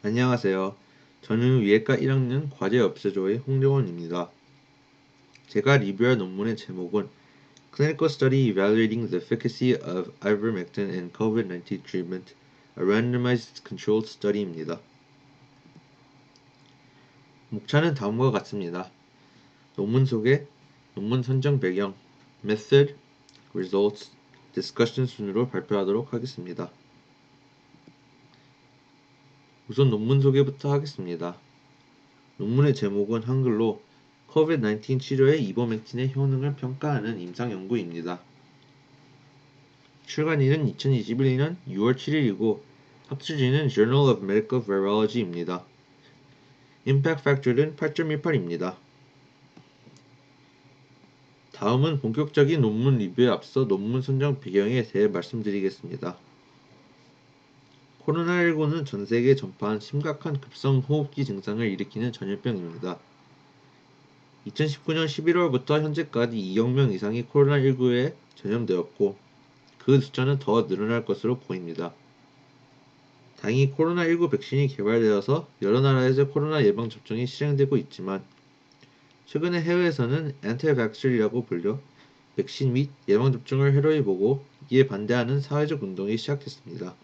안녕하세요. 저는 위에과 1학년 과제협세조의 홍정원입니다. 제가 리뷰할 논문의 제목은 Clinical Study Evaluating the Efficacy of Ivermectin in COVID-19 Treatment, a Randomized Controlled Study입니다. 목차는 다음과 같습니다. 논문 소개, 논문 선정 배경, Method, Results, Discussion 순으로 발표하도록 하겠습니다. 우선 논문 소개부터 하겠습니다. 논문의 제목은 한글로 COVID-19 치료에 이버맥틴의 효능을 평가하는 임상연구입니다. 출간일은 2021년 6월 7일이고 학술지는 Journal of Medical Virology입니다. 임팩트 팩터는 8.18입니다. 다음은 본격적인 논문 리뷰에 앞서 논문 선정 배경에 대해 말씀드리겠습니다. 코로나19는 전 세계에 전파한 심각한 급성호흡기 증상을 일으키는 전염병입니다. 2019년 11월부터 현재까지 2억 명 이상이 코로나19에 전염되었고 그 숫자는 더 늘어날 것으로 보입니다. 다행히 코로나19 백신이 개발되어서 여러 나라에서 코로나 예방 접종이 실행되고 있지만 최근에 해외에서는 엔티백신이라고 불려 백신 및 예방 접종을 해로이 보고 이에 반대하는 사회적 운동이 시작됐습니다.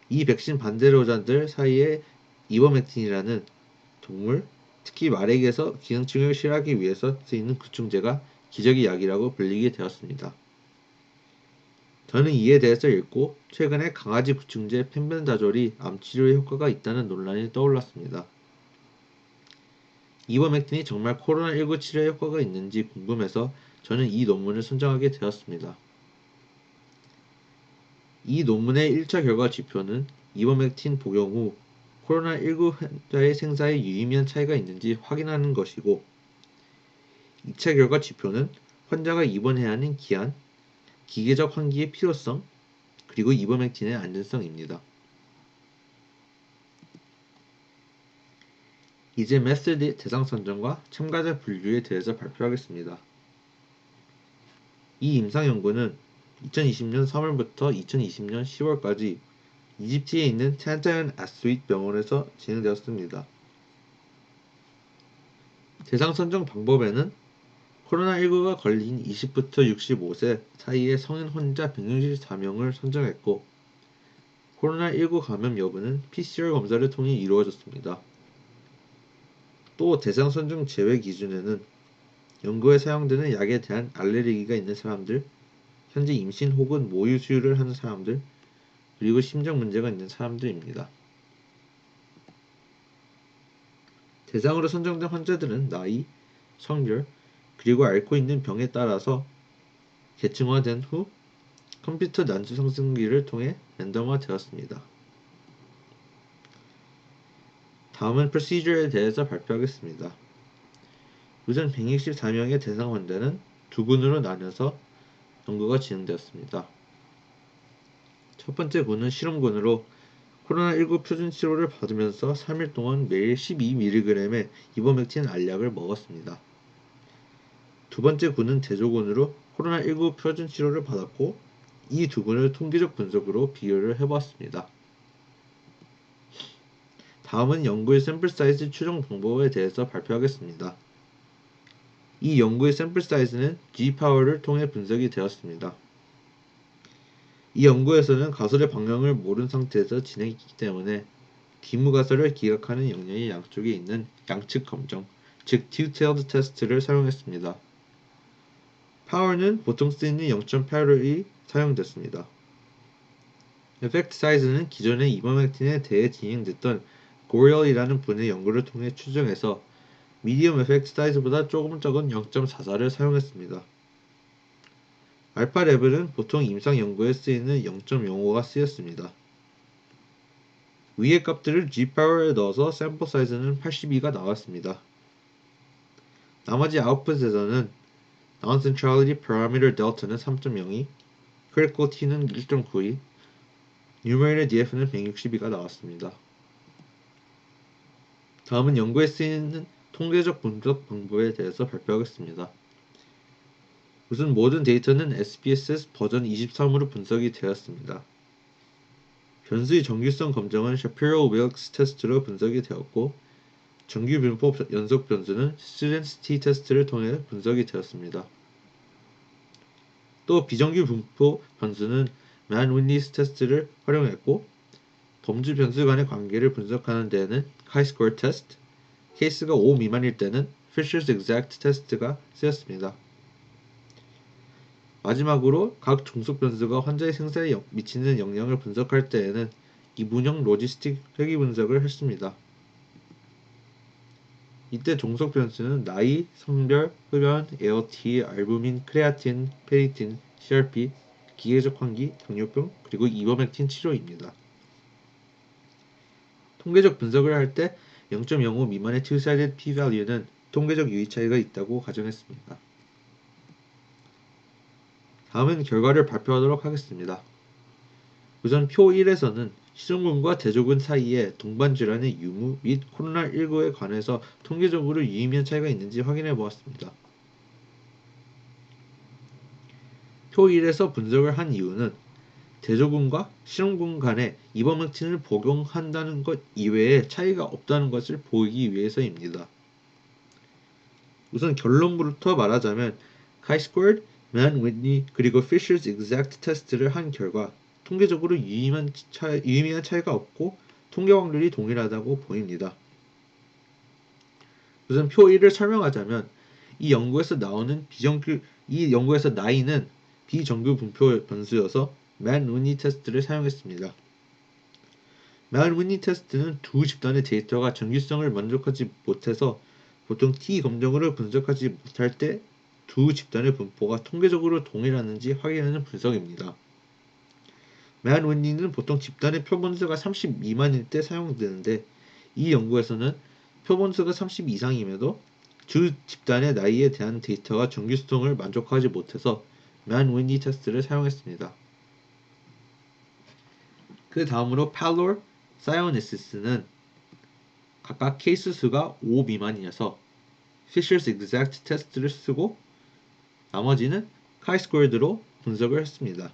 이 백신 반대로자들 사이에 이버맥틴이라는 동물, 특히 말에게서 기능증을 실하기 위해서 쓰이는 구충제가 기적의 약이라고 불리게 되었습니다. 저는 이에 대해서 읽고 최근에 강아지 구충제 펜벤다졸이 암치료에 효과가 있다는 논란이 떠올랐습니다. 이버맥틴이 정말 코로나19 치료에 효과가 있는지 궁금해서 저는 이 논문을 선정하게 되었습니다. 이 논문의 1차 결과 지표는 이버맥틴 복용 후 코로나19 환자의 생사에 유의미한 차이가 있는지 확인하는 것이고 2차 결과 지표는 환자가 입원해야 하는 기한, 기계적 환기의 필요성, 그리고 이버맥틴의 안전성입니다. 이제 메소드 대상 선정과 참가자 분류에 대해서 발표하겠습니다. 이 임상연구는 2020년 3월부터 2020년 10월까지 이집트에 있는 텐타연 아스윗 병원에서 진행되었습니다. 대상 선정 방법에는 코로나19가 걸린 20부터 65세 사이의 성인 환자 164명을 선정했고 코로나19 감염 여부는 PCR 검사를 통해 이루어졌습니다. 또 대상 선정 제외 기준에는 연구에 사용되는 약에 대한 알레르기가 있는 사람들, 현재 임신 혹은 모유 수유를 하는 사람들, 그리고 심장 문제가 있는 사람들입니다. 대상으로 선정된 환자들은 나이, 성별, 그리고 앓고 있는 병에 따라서 계층화된 후 컴퓨터 난주 상승기를 통해 랜덤화되었습니다. 다음은 프로시저에 대해서 발표하겠습니다. 우선 164명의 대상 환자는 두 군으로 나뉘어서 연구가 진행되었습니다. 첫 번째 군은 실험군으로 코로나19 표준 치료를 받으면서 3일 동안 매일 12mg의 이버맥틴 알약을 먹었습니다. 두 번째 군은 대조군으로 코로나19 표준 치료를 받았고 이 두 군을 통계적 분석으로 비교를 해보았습니다. 다음은 연구의 샘플 사이즈 추정 방법에 대해서 발표하겠습니다. 이 연구의 샘플 사이즈는 G-파워를 통해 분석이 되었습니다. 이 연구에서는 가설의 방향을 모른 상태에서 진행했기 때문에 뒷무 가설을 기각하는 역량이 양쪽에 있는 양측 검정, 즉 two-tailed 테스트를 사용했습니다. 파워는 보통 쓰이는 0.8이 사용됐습니다. 에펙트 사이즈는 기존의 이버맥틴에 대해 진행됐던 고리얼이라는 분의 연구를 통해 추정해서 미디엄 에펙트 사이즈보다 조금 적은 0.44를 사용했습니다. 알파 레벨은 보통 임상 연구에 쓰이는 0.05가 쓰였습니다. 위의 값들을 G파워에 넣어서 샘플 사이즈는 82가 나왔습니다. 나머지 아웃풋에서는 Non-Centrality Parameter Delta는 3.02, Critical T는 1.92, Numerator DF는 162가 나왔습니다. 다음은 연구에 쓰이는 통계적 분석 방법에 대해서 발표하겠습니다. 우선 모든 데이터는 SPSS 버전 23으로 분석이 되었습니다. 변수의 정규성 검정은 샤피로-윌크스 테스트로 분석이 되었고 정규 분포 연속 변수는 스튜던시티 테스트를 통해 분석이 되었습니다. 또 비정규 분포 변수는 맨-윈니스 테스트를 활용했고 범주 변수 간의 관계를 분석하는 데에는 카이-스퀘어 테스트, 케이스가 5 미만일 때는 Fisher's Exact 테스트가 쓰였습니다. 마지막으로 각 종속 변수가 환자의 생사에 미치는 영향을 분석할 때에는 이분형 로지스틱 회귀 분석을 했습니다. 이때 종속 변수는 나이, 성별, 흡연, ALT, 알부민, 크레아틴, 페리틴, CRP, 기계적 환기, 당뇨병, 그리고 이버맥틴 치료입니다. 통계적 분석을 할 때 0.05 미만의 two-sided p-value는 통계적 유의 차이가 있다고 가정했습니다. 다음은 결과를 발표하도록 하겠습니다. 우선 표 1에서는 실험군과 대조군 사이에 동반질환의 유무 및 코로나19에 관해서 통계적으로 유의미한 차이가 있는지 확인해 보았습니다. 표 1에서 분석을 한 이유는 대조군과 실험군 간에 이버맥틴을 복용한다는 것 이외에 차이가 없다는 것을 보이기 위해서입니다. 우선 결론부터 말하자면 카이-스퀘어드, 맨-윈니 그리고 Fisher's Exact 테스트를 한 결과 통계적으로 유의미한 차이가 없고 통계 확률이 동일하다고 보입니다. 우선 표 1을 설명하자면 이 연구에서 나이는 비정규 분포 변수여서 맨-윈니 테스트를 사용했습니다. 맨-윈니 테스트는 두 집단의 데이터가 정규성을 만족하지 못해서 보통 T 검정으로 분석하지 못할 때 두 집단의 분포가 통계적으로 동일하는지 확인하는 분석입니다. 맨-윈니는 보통 집단의 표본수가 30 미만일 때 사용되는데 이 연구에서는 표본수가 30 이상임에도 두 집단의 나이에 대한 데이터가 정규성을 만족하지 못해서 맨-윈니 테스트를 사용했습니다. 그 다음으로 팔로르, 사이오니시스는 각각 케이스 수가 5 미만이어서 Fisher's Exact 테스트를 쓰고 나머지는 카이-스퀘어드로 분석을 했습니다.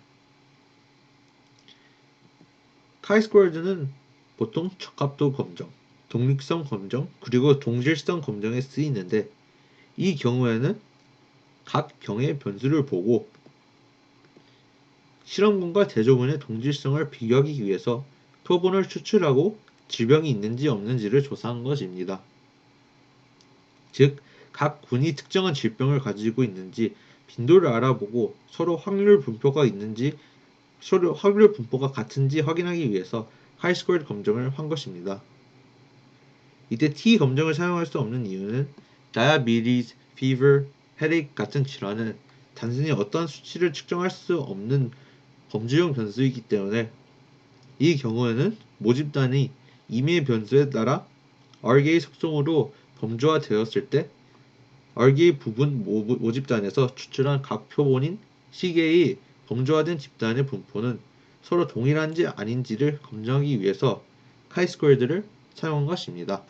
카이-스퀘어드는 보통 적합도 검정, 독립성 검정, 그리고 동질성 검정에 쓰이는데 이 경우에는 각 병의 변수를 보고 실험군과 대조군의 동질성을 비교하기 위해서 표본을 추출하고 질병이 있는지 없는지를 조사한 것입니다. 즉, 각 군이 특정한 질병을 가지고 있는지 빈도를 알아보고 서로 확률 분포가 같은지 확인하기 위해서 카이-스퀘어드 검정을 한 것입니다. 이때 T 검정을 사용할 수 없는 이유는 diabetes, fever, headache 같은 질환은 단순히 어떠한 수치를 측정할 수 없는 범주형 변수이기 때문에 이 경우에는 모집단이 임의 변수에 따라 RGA 속성으로 범주화되었을 때 RGA 부분 모집단에서 추출한 각 표본인 C계의 범주화된 집단의 분포는 서로 동일한지 아닌지를 검증하기 위해서 카이-스퀘어드를 사용한 것입니다.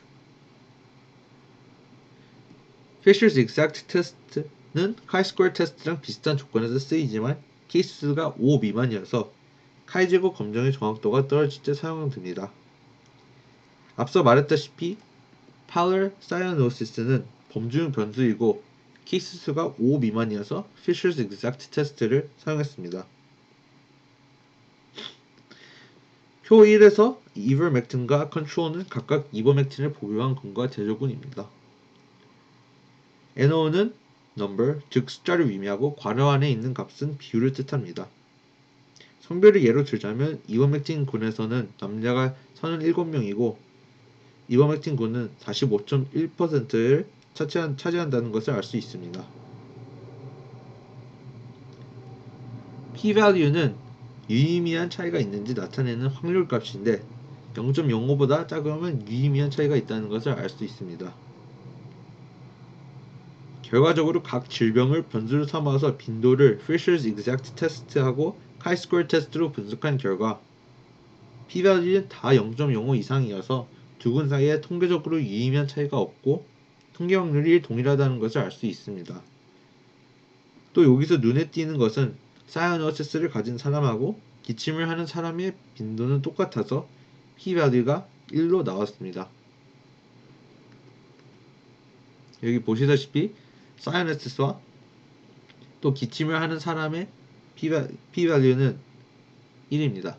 Fisher's Exact 테스트는 카이-스퀘어 테스트랑 비슷한 조건에서 쓰이지만 케이스 수가 5 미만이어서 카이-제곱 검정의 정확도가 떨어질 때 사용됩니다. 앞서 말했다시피 팔러, 사이오노시스는 범주형 변수이고 케이스 수가 5 미만이어서 Fisher's Exact 테스트를 사용했습니다. 표 1에서 이버맥틴과 컨트롤은 각각 이버맥틴을 복용한 군과 대조군입니다. NO는 number, 즉 숫자를 의미하고 괄호 안에 있는 값은 비율을 뜻합니다. 성별을 예로 들자면 이버맥틴 군에서는 남자가 37명이고 이버맥틴 군은 45.1%를 차지한다는 것을 알 수 있습니다. p-value는 유의미한 차이가 있는지 나타내는 확률 값인데 0.05보다 작으면 유의미한 차이가 있다는 것을 알 수 있습니다. 결과적으로 각 질병을 변수로 삼아서 빈도를 Fisher's Exact 테스트하고 카이-스퀘어 테스트로 분석한 결과 p-value는 다 0.05 이상이어서 두 군 사이에 통계적으로 유의미한 차이가 없고 통계 확률이 동일하다는 것을 알 수 있습니다. 또 여기서 눈에 띄는 것은 사이오노시스를 가진 사람하고 기침을 하는 사람의 빈도는 똑같아서 p-value가 1로 나왔습니다. 여기 보시다시피 사이너시스와 또 기침을 하는 사람의 p-value는 1입니다.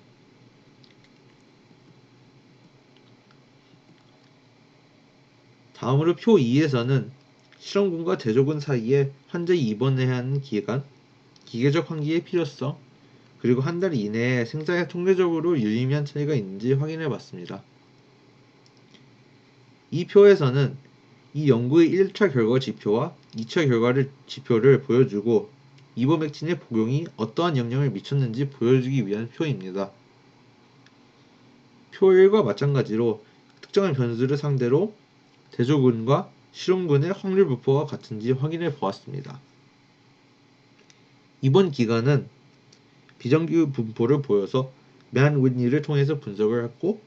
다음으로 표 2에서는 실험군과 대조군 사이에 환자에 입원해야 하는 기간, 기계적 환기의 필요성, 그리고 한 달 이내에 생사에 통계적으로 유의미한 차이가 있는지 확인해 봤습니다. 이 표에서는 이 연구의 1차 결과 지표와 2차 지표를 보여주고 이버맥틴의 복용이 어떠한 영향을 미쳤는지 보여주기 위한 표입니다. 표 1과 마찬가지로 특정한 변수를 상대로 대조군과 실험군의 확률 분포가 같은지 확인해 보았습니다. 이번 기간은 비정규 분포를 보여서 맨 윗니를 통해서 분석을 했고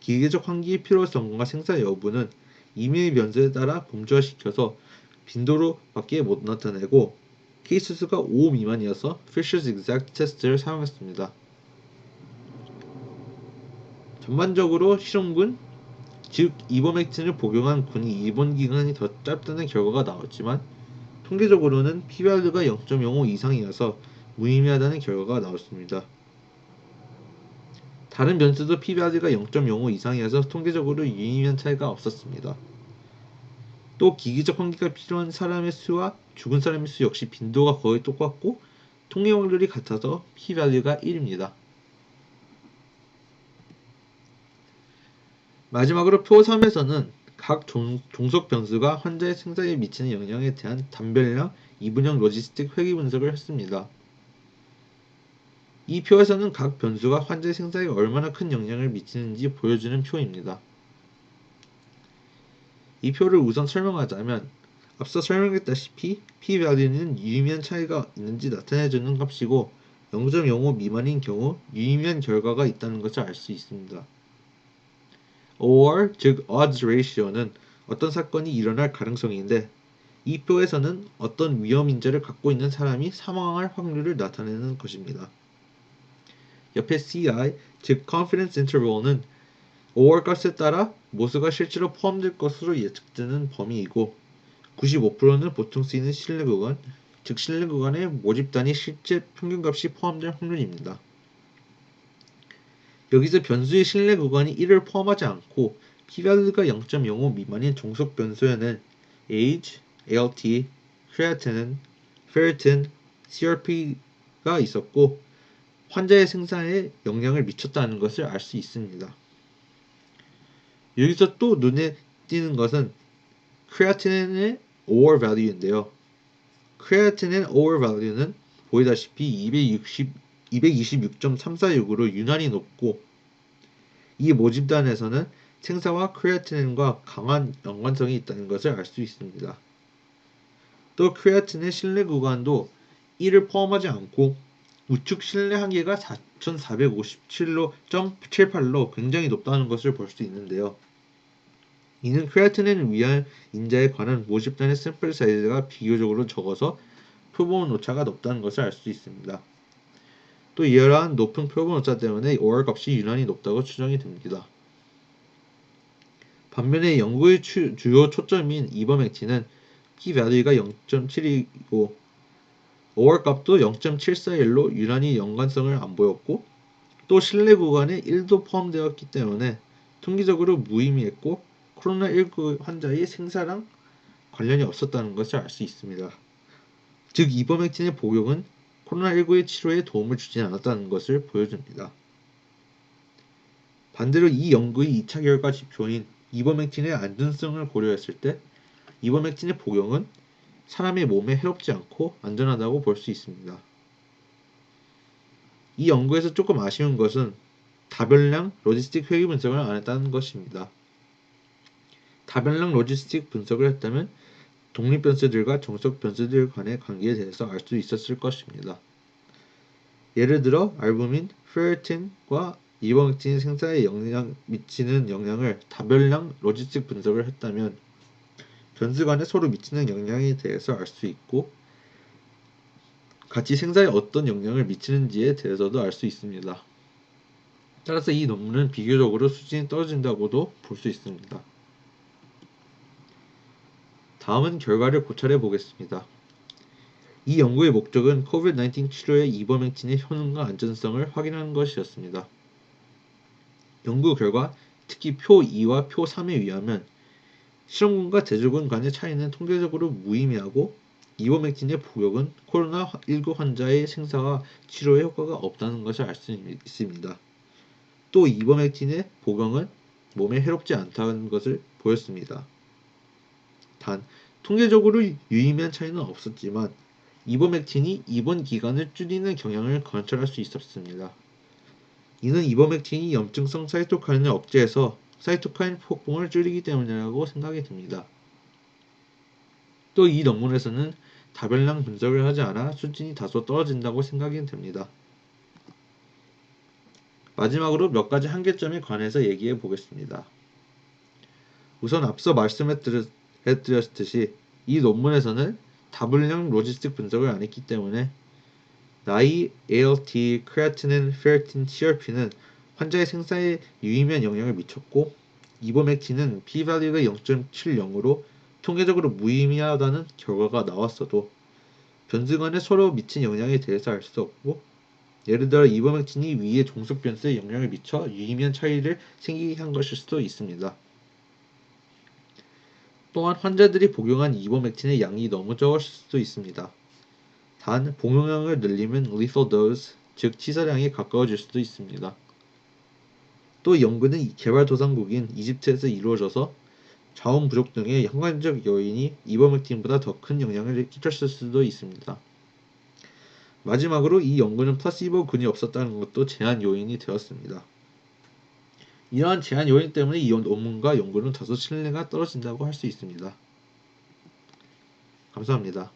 기계적 환기의 필요성과 생사 여부는 임의의 변수에 따라 범주화시켜서 빈도로 밖에 못 나타내고 케이스 수가 5 미만이어서 Fisher's Exact 테스트를 사용했습니다. 전반적으로 실험군, 즉 이버맥틴을 복용한 군이 입원 기간이 더 짧다는 결과가 나왔지만 통계적으로는 p-value가 0.05 이상이어서 무의미하다는 결과가 나왔습니다. 다른 변수도 p-value가 0.05 이상이어서 통계적으로 유의미한 차이가 없었습니다. 또 기계적 환기가 필요한 사람의 수와 죽은 사람의 수 역시 빈도가 거의 똑같고 통계 확률이 같아서 p-value가 1입니다. 마지막으로 표 3에서는 각 종속 변수가 환자의 생사에 미치는 영향에 대한 단별량, 이분형 로지스틱 회귀 분석을 했습니다. 이 표에서는 각 변수가 환자의 생사에 얼마나 큰 영향을 미치는지 보여주는 표입니다. 이 표를 우선 설명하자면 앞서 설명했다시피 p-value는 유의미한 차이가 있는지 나타내주는 값이고 0.05 미만인 경우 유의미한 결과가 있다는 것을 알 수 있습니다. OR, 즉 odds ratio는 어떤 사건이 일어날 가능성인데 이 표에서는 어떤 위험 인자를 갖고 있는 사람이 사망할 확률을 나타내는 것입니다. 옆에 CI, 즉 confidence interval는 OR 값에 따라 모수가 실제로 포함될 것으로 예측되는 범위이고 95%는 보통 쓰이는 신뢰 구간, 즉 신뢰 구간의 모집단위 실제 평균값이 포함될 확률입니다. 여기서 변수의 신뢰 구간이 1을 포함하지 않고 p-value가 0.05 미만인 종속 변수에는 age, ALT, creatinine, ferritin, CRP가 있었고 환자의 생사에 영향을 미쳤다는 것을 알 수 있습니다. 여기서 또 눈에 띄는 것은 creatine의 OR value인데요. creatinine OR value는 보이다시피 226.346으로 유난히 높고 이 모집단에서는 생사와 크레아티닌과 강한 연관성이 있다는 것을 알 수 있습니다. 또 크레아틴의 신뢰 구간도 1을 포함하지 않고 우측 신뢰 한계가 4457.78로 굉장히 높다는 것을 볼 수 있는데요. 이는 크레아틴을 위한 인자에 관한 모집단의 샘플 사이즈가 비교적으로 적어서 표본 오차가 높다는 것을 알 수 있습니다. 또 이러한 높은 표본 오차 때문에 OR 값이 유난히 높다고 추정이 됩니다. 반면에 연구의 주요 초점인 이버맥틴은 p-value가 0.7이고 OR 값도 0.741로 유난히 연관성을 안 보였고 또 신뢰 구간에 1도 포함되었기 때문에 통계적으로 무의미했고 코로나19 환자의 생사랑 관련이 없었다는 것을 알 수 있습니다. 즉 이버맥틴의 복용은 코로나19의 치료에 도움을 주지 않았다는 것을 보여줍니다. 반대로 이 연구의 2차 결과 지표인 이버맥틴의 안전성을 고려했을 때 이버맥틴의 복용은 사람의 몸에 해롭지 않고 안전하다고 볼 수 있습니다. 이 연구에서 조금 아쉬운 것은 다별량 로지스틱 회귀 분석을 안 했다는 것입니다. 다별량 로지스틱 분석을 했다면 독립 변수들과 정석 변수들 간의 관계에 대해서 알 수 있었을 것입니다. 예를 들어 알부민, 페르틴과 이버맥틴이 생사에 미치는 영향을 다별량 로지스틱 분석을 했다면 변수 간에 서로 미치는 영향에 대해서 알 수 있고 같이 생사에 어떤 영향을 미치는지에 대해서도 알 수 있습니다. 따라서 이 논문은 비교적으로 수준이 떨어진다고도 볼 수 있습니다. 다음은 결과를 고찰해 보겠습니다. 이 연구의 목적은 COVID-19 치료의 이버맥틴의 효능과 안전성을 확인하는 것이었습니다. 연구 결과, 특히 표 2와 표 3에 의하면 실험군과 대조군 간의 차이는 통계적으로 무의미하고 이버맥틴의 복용은 코로나19 환자의 생사와 치료에 효과가 없다는 것을 알 수 있습니다. 또 이버맥틴의 복용은 몸에 해롭지 않다는 것을 보였습니다. 단, 통계적으로 유의미한 차이는 없었지만 이버맥틴이 입원 기간을 줄이는 경향을 관찰할 수 있었습니다. 이는 이버맥틴이 염증성 사이토카인을 억제해서 사이토카인 폭풍을 줄이기 때문이라고 생각이 듭니다. 또 이 논문에서는 다별량 분석을 하지 않아 수준이 다소 떨어진다고 생각이 됩니다. 마지막으로 몇 가지 한계점에 관해서 얘기해 보겠습니다. 우선 앞서 말씀해드렸듯이 이 논문에서는 다분량 로지스틱 분석을 안 했기 때문에 나이, ALT, 크레아틴인, 페르틴, CRP는 환자의 생사에 유의미한 영향을 미쳤고 이버맥틴은 p-value가 0.70으로 통계적으로 무의미하다는 결과가 나왔어도 변수 간에 서로 미친 영향에 대해서 알 수 없고 예를 들어 이버맥틴이 위의 종속 변수에 영향을 미쳐 유의미한 차이를 생기게 한 것일 수도 있습니다. 또한 환자들이 복용한 이버맥틴의 양이 너무 적을 수도 있습니다. 단, 복용량을 늘리면 lethal dose, 즉 치사량에 가까워질 수도 있습니다. 또 연구는 개발도상국인 이집트에서 이루어져서 자원 부족 등의 현관적 요인이 이버맥틴보다 더 큰 영향을 끼쳤을 수도 있습니다. 마지막으로 이 연구는 플라시보군이 없었다는 것도 제한 요인이 되었습니다. 이러한 제한 요인 때문에 이 논문과 연구는 다소 신뢰가 떨어진다고 할 수 있습니다. 감사합니다.